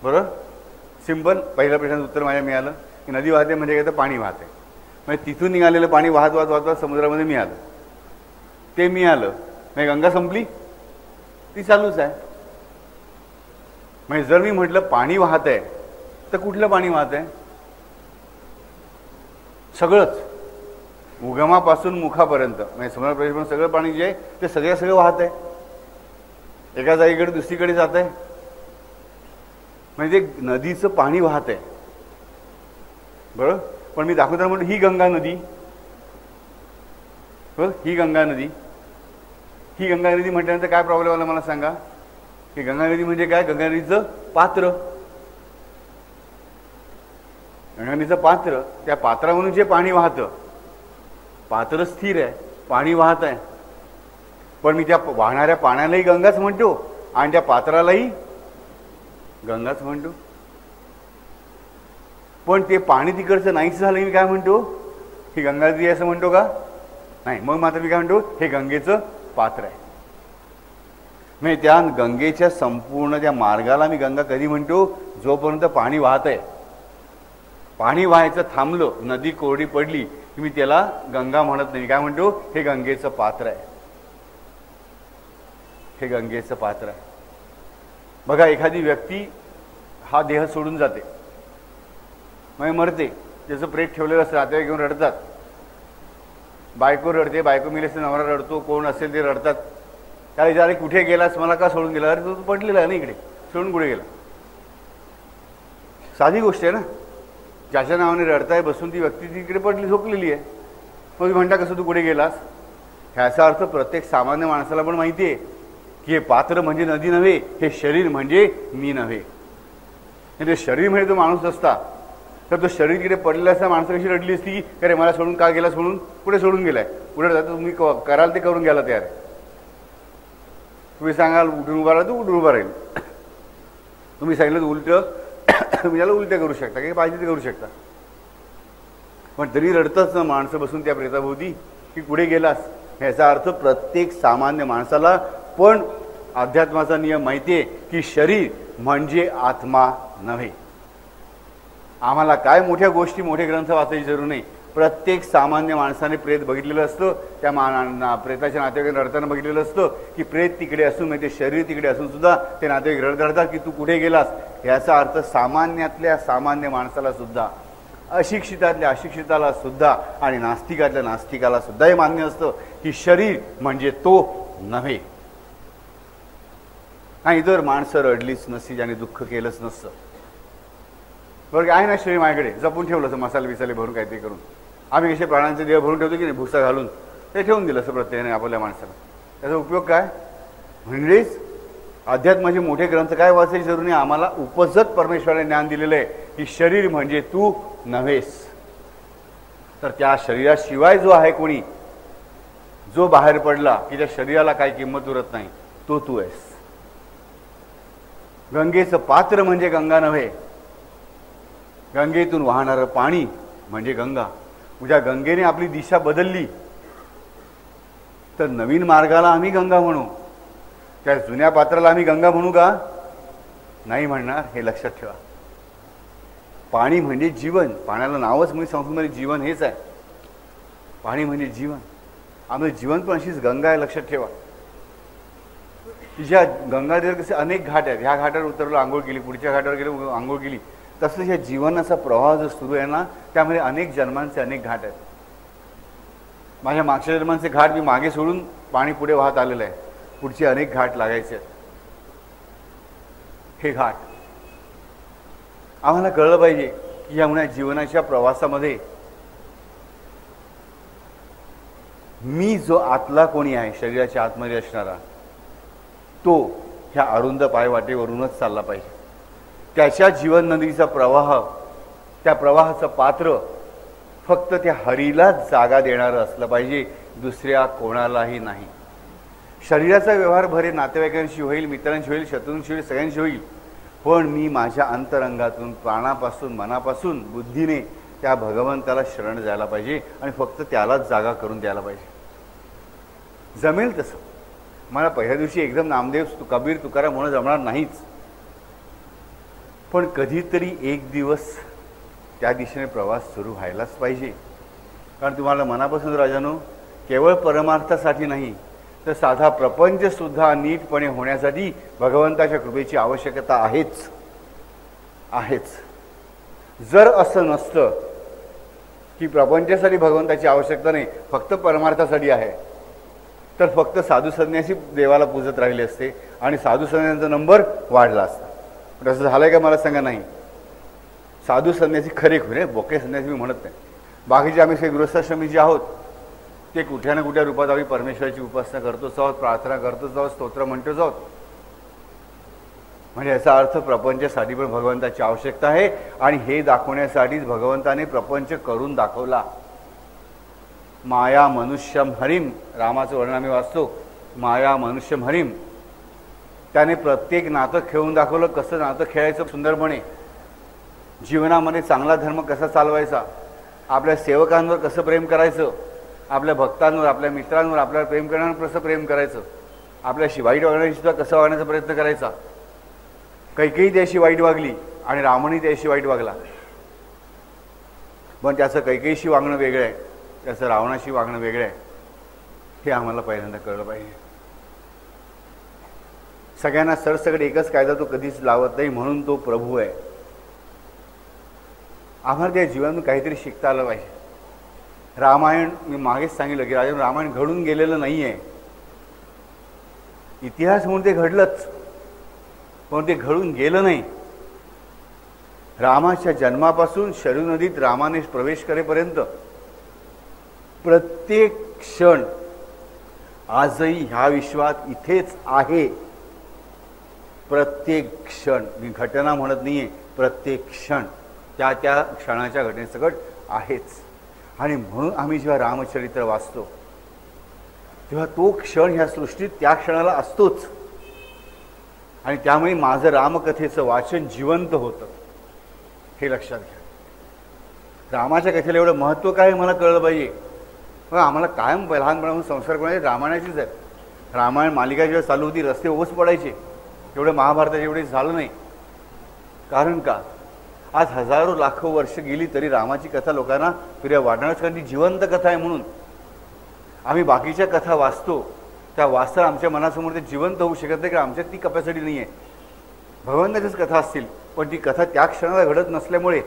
बरोबर? सिंपल. पहिल्या प्रश्नाचं उत्तर माझ्या मिळालं की नदी वाहते म्हणजे काय? तर पाणी वाहते. म्हणजे तिथून निघालेलं पाणी वाहत वाहत वाहत समुद्रामध्ये मिळालं, ते मिळालं म्हणजे गंगा संपली? ती चालूच आहे. म्हणजे जर मी म्हटलं पाणी वाहत आहे तर कुठलं पाणी वाहत आहे? सगळंच, उगमापासून मुखापर्यंत म्हणजे समुद्रापर्यंत सगळं पाणी जे आहे ते सगळं वाहत आहे, एका जागेकडे दुसरीकडे जात आहे. म्हणजे नदीचं पाणी वाहत आहे, बरोबर? पण मी दाखवताना म्हणतो ही गंगा नदी, बरोबर? ही गंगा नदी, ही गंगा नदी म्हटल्यानंतर काय प्रॉब्लेम आला मला सांगा? की गंगा नदी म्हणजे काय? गंगा नदीचं पात्र. गंगा नदीचं पात्र, त्या पात्रामधून जे पाणी वाहतं, पात्र स्थिर आहे, पाणी वाहत आहे, पण मी त्या वाहणाऱ्या पाण्यालाही गंगाच म्हणतो आणि त्या पात्रालाही गंगाच म्हणतो. पण ते पाणी तिकडचं नाहीच झालं, मी काय म्हणतो? ही गंगा नदी असं म्हणतो का? नाही. मग मात्र मी काय म्हणतो? हे गंगेचं पात्र आहे. म्हणजे त्या गंगेच्या संपूर्ण त्या मार्गाला मी गंगा कधी म्हणतो? जोपर्यंत पाणी वाहत आहे. पाणी व्हायचं थांबलं, नदी कोरडी पडली की मी त्याला गंगा म्हणत नाही. काय म्हणतो? हे गंगेचं पात्र आहे, हे गंगेचं पात्र आहे. बघा, एखादी व्यक्ती हा देह सोडून जाते, मग मरते, त्याचं प्रेत ठेवलेलं असतं, नातेवाईक घेऊन रडतात. बायको रडते, बायको मिली असते, नवरा रडतो, कोण असेल ते रडतात. त्याला विचारले कुठे गेलास, मला का सोडून गेला? अरे तो पडलेला आहे ना इकडे, सोडून कुठे गेला? साधी गोष्ट आहे ना. ज्याच्या नावाने रडताय बसून ती व्यक्ती तिकडे पडली, झोपलेली आहे. मग तुम्ही म्हणता कसं तू कुठे गेलास? ह्याचा अर्थ प्रत्येक सामान्य माणसाला पण माहिती आहे की हे पात्र म्हणजे नदी नव्हे, हे शरीर म्हणजे मी नव्हे. म्हणजे शरीर म्हणजे तो माणूस असता तर तो शरीर तिकडे पडलेला असता, माणसं कशी रडली असती की अरे मला सोडून का गेला, सोडून कुठे सोडून गेलाय, कुठे जातो तुम्ही कराल ते करून गेला तयार आहे. तुम्ही सांगाल उठून उभा राहा, तू उठून उभा राहील. तुम्ही सांगितलं उलटं, तुम्ही त्याला उलट्या करू शकता, काही पाहिजे ते करू शकता. पण तरी रडतच ना माणसं बसून त्या प्रेताभोवती की कुठे गेलास. याचा अर्थ प्रत्येक सामान्य माणसाला पण अध्यात्माचा नियम माहिती आहे की शरीर म्हणजे आत्मा नव्हे. आम्हाला काय मोठ्या गोष्टी, मोठे ग्रंथ वाचायची जरूर नाही. प्रत्येक सामान्य माणसाने प्रेत बघितलेलं असतं, त्या प्रेताच्या नातेवाईकांना रडताना बघितलेलं असतं की प्रेत तिकडे असून म्हणजे शरीर तिकडे असून सुद्धा ते नातेवाईक रडतात की तू कुठे गेलास. याचा अर्थ सामान्यातल्या सामान्य माणसाला सुद्धा, अशिक्षितातल्या अशिक्षिताला सुद्धा आणि नास्तिकातल्या नास्तिकाला सुद्धा हे मान्य असतं की शरीर म्हणजे तो नव्हे. आणि जर माणसं रडलीच नसती, ज्याने दुःख केलंच नसतं, बरं आहे ना शरीर माझ्याकडे जपून ठेवलं असं, मसाले बिसाले भरून काहीतरी करून. आम्ही कसे प्राण्यांचे देह भरून ठेवतो की नाही, भुसा घालून ते ठेवून दिलं असं प्रत्येकाने आपल्या माणसाला. त्याचा उपयोग काय? म्हणजेच अध्यात्माचे मोठे ग्रंथ काय वाचायचे जरूर नाही. आम्हाला उपजत परमेश्वराने ज्ञान दिलेलं आहे की शरीर म्हणजे तू नव्हेस. तर त्या शरीराशिवाय जो आहे कोणी, जो बाहेर पडला की त्या शरीराला काही किंमत उरत नाही, तो तू आहेस. गंगेचं पात्र म्हणजे गंगा नव्हे, गंगेतून वाहणारं पाणी म्हणजे गंगा. उद्या गंगेने आपली दिशा बदलली तर नवीन मार्गाला आम्ही गंगा म्हणू, त्या जुन्या पात्राला आम्ही गंगा म्हणू का? नाही म्हणणार. हे लक्षात ठेवा. पाणी म्हणजे जीवन. पाण्याला नावच म्हणजे संस्कृतमध्ये जीवन हेच आहे. पाणी म्हणजे जीवन. आम्ही जीवन पण अशीच गंगा आहे, लक्षात ठेवा. ज्या गंगादेवर कसे अनेक घाट आहेत, ह्या घाटावर उतरलो आंघोळ केली, पुढच्या घाटावर गेलो आंघोळ केली, तसं ह्या जीवनाचा प्रवाह जो सुरू आहे ना, त्यामध्ये अनेक जन्मांचे अनेक घाट आहेत. माझ्या मागच्या जन्मांचे घाट मी मागे सोडून पाणी पुढे वाहत आलेलं आहे, पुढचे अनेक घाट लागायचे आहेत. हे घाट आम्हाला कळलं पाहिजे की या जीवनाच्या प्रवासामध्ये मी जो आतला कोणी आहे, शरीराच्या आतमध्ये असणारा, तो ह्या अरुंद पायवाटेवरूनच चालला पाहिजे. त्याच्या जीवन नदीचा प्रवाह, त्या प्रवाहाचं पात्र फक्त त्या हरीलाच जागा देणारं असलं पाहिजे, दुसऱ्या कोणालाही नाही. शरीराचा व्यवहार भरे नातेवाईकांशी होईल, मित्रांशी होईल, शत्रूंशी होईल, सगळ्यांशी होईल, पण मी माझ्या अंतरंगातून, प्राणापासून, मनापासून, बुद्धीने त्या भगवंताला शरण जायला पाहिजे आणि फक्त त्यालाच जागा करून द्यायला पाहिजे. जमेल तसं. मला पहिल्या दिवशी एकदम नामदेव, कबीर, तुकाराम म्हणून जमणार नाहीच, पण कधीतरी एक दिवस त्या दिशेने प्रवास सुरू व्हायलाच पाहिजे. कारण तुम्हाला मनापासून राजानो, केवळ परमार्थासाठी नाही तर साधा प्रपंचसुद्धा नीटपणे होण्यासाठी भगवंताच्या कृपेची आवश्यकता आहेच आहेच. जर असं नसतं की प्रपंचासाठी भगवंताची आवश्यकता नाही, फक्त परमार्थासाठी आहे, तर फक्त साधू संन्यासी देवाला पूजत राहिले असते आणि साधू संन्यासांचा नंबर वाढला असता. तसं झालंय का मला सांगा? नाही. साधू संन्यासी खरे खुरे, बोके संन्यासी मी म्हणत नाही. बाकीचे आम्ही काही गृहस्थाश्रमी जे आहोत ते कुठ्या ना कुठ्या रूपात आम्ही परमेश्वराची उपासना करतोच आहोत, प्रार्थना करतोच आहोत, स्तोत्र म्हणतोच आहोत. म्हणजे याचा अर्थ प्रपंचासाठी पण भगवंताची आवश्यकता आहे आणि हे दाखवण्यासाठीच भगवंताने प्रपंच करून दाखवला. माया मनुष्यम हरिम, रामाचं वर्णन आम्ही वाचतो, माया मनुष्यम हरिम. त्याने प्रत्येक नातं खेळून दाखवलं, कसं नातं खेळायचं सुंदरपणे, जीवनामध्ये चांगला धर्म कसा चालवायचा, आपल्या सेवकांवर कसं प्रेम करायचं, आपल्या भक्तांवर, आपल्या मित्रांवर, आपल्याला प्रेम करण्यावर कसं प्रेम करायचं, आपल्याशी वाईट वागण्याशी सुद्धा कसं वागण्याचा प्रयत्न करायचा. कैकेयी त्याशी वाईट वागली आणि रावणही त्याशी वाईट वागला, पण त्याचं कैकेयीशी वागणं वेगळं आहे, त्याचं रावणाशी वागणं वेगळं आहे. हे आम्हाला पहिल्यांदा कळलं पाहिजे. सगळ्यांना सरसकट एकच कायदा तो कधीच लावत नाही, म्हणून तो प्रभू आहे. आम्हाला त्या जीवनातून काहीतरी शिकता आलं पाहिजे. रामायण मी मागेच सांगितलं की रामायण घडून गेलेलं नाही आहे, इतिहास म्हणून ते घडलंच, पण ते घडून गेलं नाही. रामाच्या जन्मापासून शरयू नदीत रामाने प्रवेश करेपर्यंत प्रत्येक क्षण आजही ह्या विश्वात इथेच आहे. प्रत्येक क्षण, मी घटना म्हणत नाहीये, प्रत्येक क्षण त्या त्या क्षणाच्या घटनेसकट आहेच. आणि म्हणून आम्ही जेव्हा रामचरित्र वाचतो तेव्हा तो क्षण ह्या सृष्टीत त्या क्षणाला असतोच. आणि त्यामुळे माझं रामकथेचं वाचन जिवंत होतं, हे लक्षात घ्या. रामाच्या कथेला एवढं महत्त्व काय मला कळलं पाहिजे. मग आम्हाला कायम लहानपणापासून संस्कार कोणाचे रामायणाचीच आहेत. रामायण मालिका जेव्हा चालू होती रस्ते ओस पडायचे, एवढं महाभारताच्या एवढे झालं नाही. कारण का? आज हजारो लाखो वर्ष गेली तरी रामाची कथा लोकांना प्रिय वाटणारच, कारण ती जिवंत कथा आहे. म्हणून आम्ही बाकीच्या कथा वाचतो, त्या वाचता आमच्या मनासमोर ते जिवंत होऊ शकत नाही, कारण आमच्यात ती कपॅसिटी नाही आहे. भगवंताच्याच कथा असतील, पण ती कथा त्या क्षणाला घडत नसल्यामुळे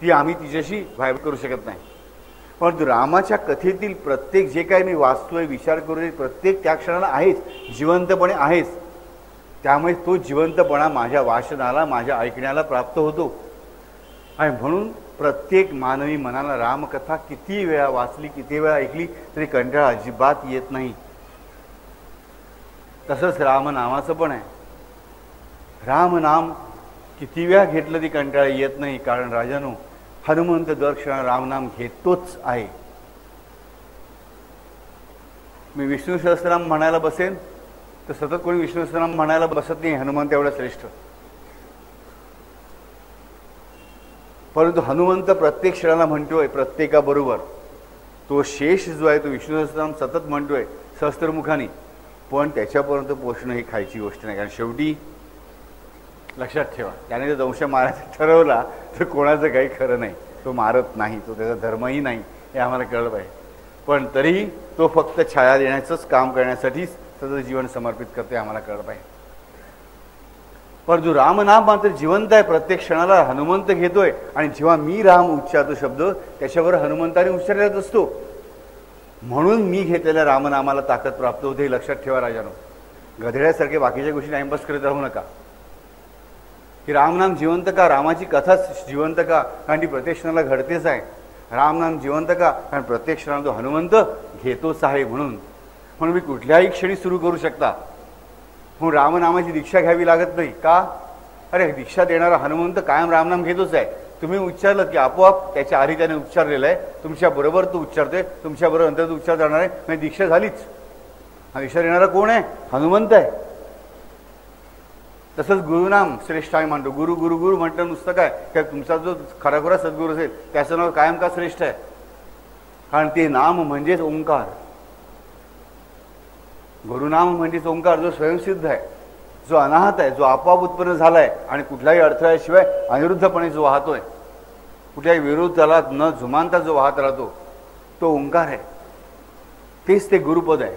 ती आम्ही तिच्याशी व्हायब्रेट करू शकत नाही. परंतु रामाच्या कथेतील प्रत्येक जे काही मी वाचतोय, विचार करू, प्रत्येक त्या क्षणाला आहेच, जिवंतपणे आहेच. त्यामुळे तो जिवंतपणा माझ्या वाचनाला, माझ्या ऐकण्याला प्राप्त होतो. आणि म्हणून प्रत्येक मानवी मनाला रामकथा किती वेळा वाचली, किती वेळा ऐकली तरी कंटाळा अजिबात येत नाही. तसंच रामनामाचं पण आहे. रामनाम किती वेळा घेतलं ती कंटाळा येत नाही, कारण राजानो हनुमंत दर क्षण रामनाम घेतोच आहे. मी विष्णू सहस्त्रनाम म्हणायला बसेन तर सतत कोणी विष्णू सहस्त्रनाम म्हणायला बसत नाही, हनुमंत एवढा श्रेष्ठ. परंतु हनुमंत प्रत्येक क्षणाला म्हणतोय प्रत्येकाबरोबर. तो शेष जो आहे तो विष्णू सहस्त्रनाम सतत म्हणतोय सहस्त्रमुखाने, पण त्याच्यापर्यंत पोचणं ही खायची गोष्ट नाही. कारण शेवटी लक्षात ठेवा, त्याने जर दंश मारायचं ठरवला तर कोणाचं काही खरं नाही, तो मारत नाही, तो त्याचा धर्मही नाही, हे आम्हाला कळलं पाहिजे. पण तरीही तो फक्त छाया देण्याचंच काम करण्यासाठीच त्याचं जीवन समर्पित करतोय, आम्हाला कळलं पाहिजे. पण जो रामनाम मात्र जिवंत आहे, प्रत्येक क्षणाला हनुमंत घेतोय. आणि जेव्हा मी राम उच्चारतो शब्द, त्याच्यावर हनुमंताने उच्चारलेलाच असतो. म्हणून मी घेतलेल्या रामनामाला ताकद प्राप्त होते, हे लक्षात ठेवा राजानो. गधड्यासारखे बाकीच्या गोष्टी टाइमपास करत राहू नका. की रामनाम जिवंत का, रामाची कथाच जिवंत का, कारण ती प्रत्येक क्षणाला घडतेच आहे. रामनाम जिवंत का, कारण प्रत्येक क्षणाला तो हनुमंत घेतोच आहे. म्हणून मी कुठल्याही क्षणी सुरू करू शकता. म्हणून रामनामाची दीक्षा घ्यावी लागत नाही का? अरे दीक्षा देणारा हनुमंत कायम रामनाम घेतोच आहे. तुम्ही उच्चारलं की आपोआप त्याच्या आधी त्याने उच्चारलेलं आहे, तुमच्याबरोबर तो उच्चारतोय, तुमच्याबरोबर नंतर तो उच्चार जाणार आहे, म्हणजे दीक्षा झालीच. हा दीक्षा देणारा कोण आहे? हनुमंत आहे. तसंच गुरुनाम श्रेष्ठ आहे मानतो. गुरु गुरु गुरु म्हटलं नुसतं काय तुमचा जो खराखुरा सद्गुरू असेल त्याचं नाव कायम का श्रेष्ठ आहे? कारण ते नाम म्हणजेच ओंकार. गुरुनाम म्हणजेच ओंकार, जो स्वयंसिद्ध आहे, जो अनाहत आहे, जो आपोआप उत्पन्न झालाय आणि कुठल्याही अडथळ्याशिवाय अनिरुद्धपणे जो वाहतोय, कुठल्याही विरोधाला न जुमानता जो वाहत राहतो, तो ओंकार आहे. तेच ते गुरुपद आहे.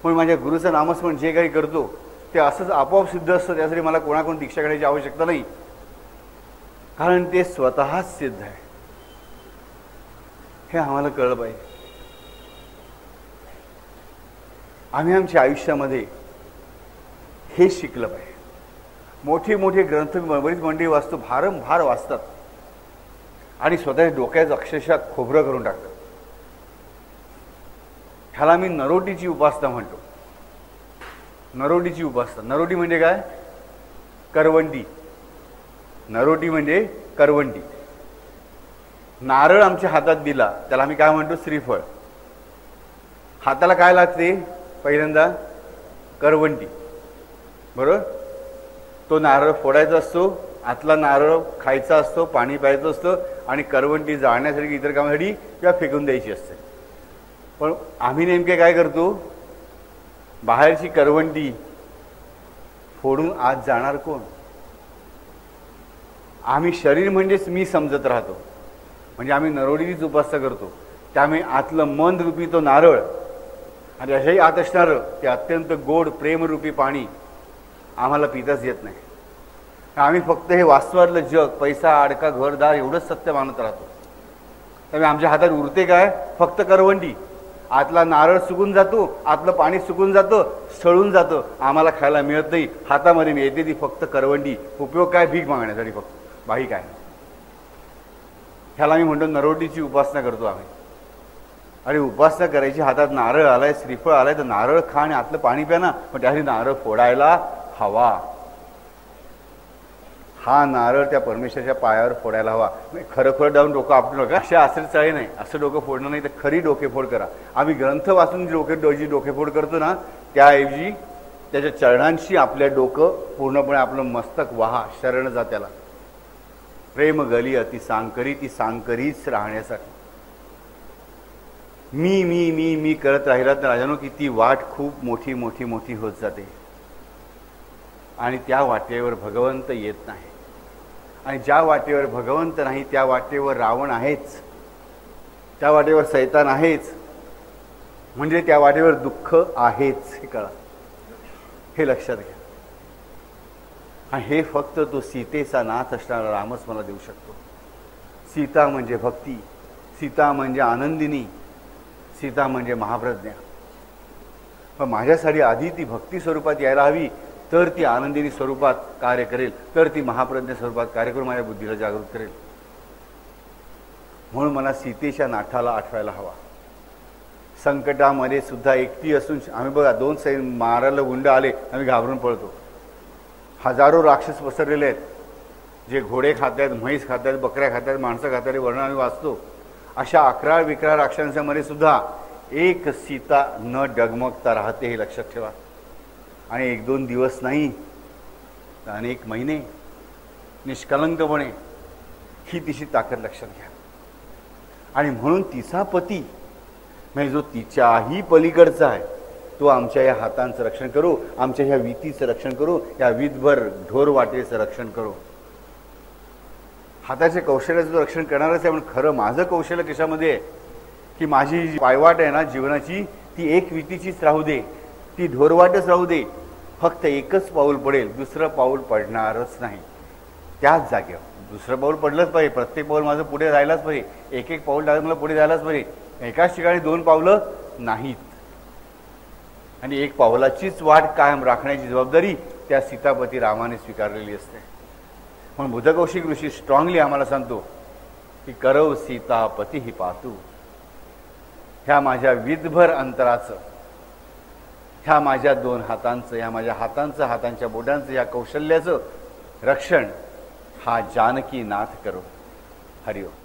पण माझ्या गुरुचं नामस्मरण जे काही करतो ते असंच आपोआप सिद्ध असतं. त्यासाठी मला कोणाकडून दीक्षा घेण्याची आवश्यकता नाही, कारण ते स्वतःच सिद्ध आहे. हे आम्हाला कळलं पाहिजे. आम्ही आमच्या आयुष्यामध्ये हे शिकलं पाहिजे. मोठे मोठे ग्रंथ बरीच मंडळी वाचतो, भारंभार वाचतात आणि स्वतःच्या डोक्याचं अक्षरशः खोबरं करून टाकतात. ह्याला मी नरोटीची उपासना म्हणतो. नरोटीची उपासना. नरोटी म्हणजे काय? करवंटी. नरोटी म्हणजे करवंटी. नारळ आमच्या हातात दिला त्याला आम्ही काय म्हणतो? श्रीफळ. हाताला काय लागते? पहिल्यांदा करवंटी, बरोबर. तो नारळ फोडायचा असतो, आतला नारळ खायचा असतो, पाणी प्यायचं असतं आणि करवंटी जाळण्यासाठी इतर कामासाठी किंवा फेकून द्यायची असते. पण आम्ही नेमके काय करतो? बाहेरची करवंटी फोडून आत जाणार कोण? आम्ही शरीर म्हणजेच मी समजत राहतो. म्हणजे आम्ही नरोडीचीच उपासना करतो. त्यामुळे आतलं मन रूपी तो नारळ आणि अशाही आत असणारं ते अत्यंत गोड प्रेमरूपी पाणी आम्हाला पिताच येत नाही. आम्ही फक्त हे वास्तवातलं जग, पैसा, अडका, घरदार एवढंच सत्य मानत राहतो. त्यामुळे आमच्या हातात उरते काय? फक्त करवंटी. आतला नारळ सुकून जातो, आतलं पाणी सुकून जातं, सळून जातं, आम्हाला खायला मिळत नाही. हातामध्ये मिळते ती फक्त करवंटी. उपयोग काय? भीक मागण्यासाठी फक्त, बाही काय. ह्याला मी म्हणतो नरोटीची उपासना करतो आम्ही. आणि उपासना करायची, हातात नारळ आलाय, श्रीफळ आलाय, तर नारळ खा आणि आतलं पाणी प्या ना. पण त्यासाठी नारळ फोडायला हवा. हा नारळ त्या परमेश्वराच्या पायावर फोडायला हवा. खरं खरं जाऊन डोकं आपलं नका, अशा असं चाळी नाही, असं डोकं फोडणं नाही, तर खरी डोकेफोड करा. आम्ही ग्रंथ वाचून जी डोकेफोड करतो ना, त्याऐवजी त्याच्या चरणांशी आपल्या डोकं पूर्णपणे आपलं मस्तक वाहा, शरण जा त्याला. प्रेम गली अति सांकरी, ती सांकरीच राहण्यासाठी. मी मी मी मी करत राहिला तर राजानो की ती वाट खूप मोठी मोठी मोठी होत जाते आणि त्या वाटेवर भगवंत येत नाही. आणि ज्या वाटेवर भगवंत नाही त्या वाटेवर रावण आहेच, त्या वाटेवर सैतान आहेच, म्हणजे त्या वाटेवर दुःख आहेच. हे कळा, हे लक्षात घ्या. आणि हे फक्त तो सीतेचा नाथ असणारा रामच मला देऊ शकतो. सीता म्हणजे भक्ती, सीता म्हणजे आनंदिनी, सीता म्हणजे महाप्रज्ञा. पण माझ्यासाठी आधी ती भक्ती स्वरूपात यायला हवी, तर ती आनंदिनी स्वरूपात कार्य करेल, तर ती महाप्रज्ञा स्वरूपात कार्य करून माझ्या बुद्धीला जागृत करेल. म्हणून मला सीतेच्या नाठाला आठवायला हवा. संकटामध्ये सुद्धा एकटी असून आम्ही बघा, 2 सैन मारायला गुंड आले, आम्ही घाबरून पळतो. हजारो राक्षस पसरलेले आहेत, जे घोडे खात आहेत, म्हैस खात आहेत, बकऱ्या खात आहेत, माणसं खात आहेत, वर्णन आम्ही वाचतो. अशा 11-11 राक्षसांमध्ये सुद्धा एक सीता न डगमगता राहते, हे लक्षात ठेवा. आणि 1-2 दिवस नाही तर अनेक महिने निष्कलंकपणे ही तिची ताकद लक्षात घ्या. आणि म्हणून तिचा पती म्हणजे जो तिच्याही पलीकडचा आहे, तो आमच्या या हातांचं रक्षण करू, आमच्या ह्या वीतीचं रक्षण करू, या वीतभर ढोर वाटेचं रक्षण करू. हाताच्या कौशल्याचं रक्षण करणारच आहे. पण खरं माझं कौशल्य कशामध्ये आहे की माझी जी पायवाट आहे ना जीवनाची, ती एक वीतीचीच राहू दे, ती ढोरवाटच राहू दे. फक्त एकच पाऊल पडेल, दुसरं पाऊल पडणारच नाही. त्याच जागेवर दुसरं पाऊल पडलंच पाहिजे. प्रत्येक पाऊल माझं पुढे जायलाच पाहिजे. एक पाऊल टाकत मला पुढे जायलाच पाहिजे. एकाच ठिकाणी 2 पावलं नाहीत. आणि 1 पावलाचीच वाट कायम राखण्याची जबाबदारी त्या सीतापती रामाने स्वीकारलेली असते. म्हणून बुधकौशिक ऋषी स्ट्रॉंगली आम्हाला सांगतो की करव सीता पती ही पातू. ह्या माझ्या विधभर अंतराचं, ह्या माझ्या 2 हातांचं, ह्या माझ्या हातांचं, हातांच्या बोटांचं, या कौशल्याचं रक्षण हा जानकी नाथ करो. हरिओम.